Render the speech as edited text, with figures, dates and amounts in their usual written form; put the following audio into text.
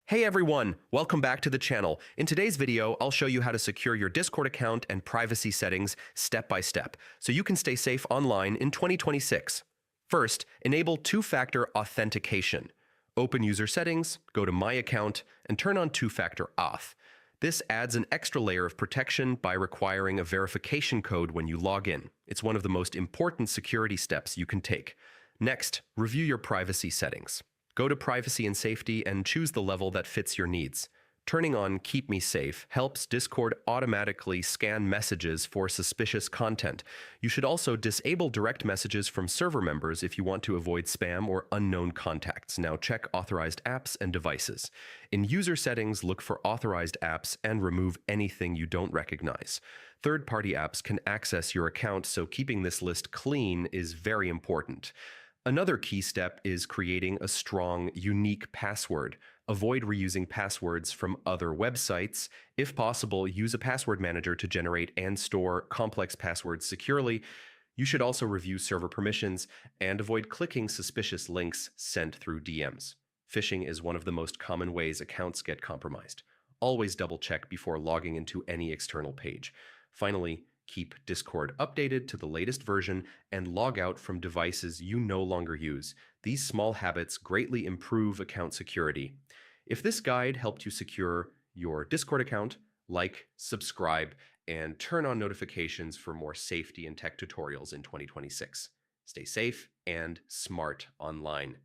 Hey everyone, welcome back to the channel. In today's video, I'll show you how to secure your Discord account and privacy settings step by step, so you can stay safe online in 2026. First, enable two-factor authentication. Open user settings, go to My Account, and turn on two-factor auth. This adds an extra layer of protection by requiring a verification code when you log in. It's one of the most important security steps you can take. Next, review your privacy settings. Go to Privacy and Safety and choose the level that fits your needs. Turning on Keep Me Safe helps Discord automatically scan messages for suspicious content. You should also disable direct messages from server members if you want to avoid spam or unknown contacts. Now check authorized apps and devices. In user settings, look for authorized apps and remove anything you don't recognize. Third-party apps can access your account, so keeping this list clean is very important. Another key step is creating a strong, unique password. Avoid reusing passwords from other websites. If possible, use a password manager to generate and store complex passwords securely. You should also review server permissions and avoid clicking suspicious links sent through DMs. Phishing is one of the most common ways accounts get compromised. Always double-check before logging into any external page. Finally, keep Discord updated to the latest version and log out from devices you no longer use. These small habits greatly improve account security. If this guide helped you secure your Discord account, like, subscribe, and turn on notifications for more safety and tech tutorials in 2026. Stay safe and smart online.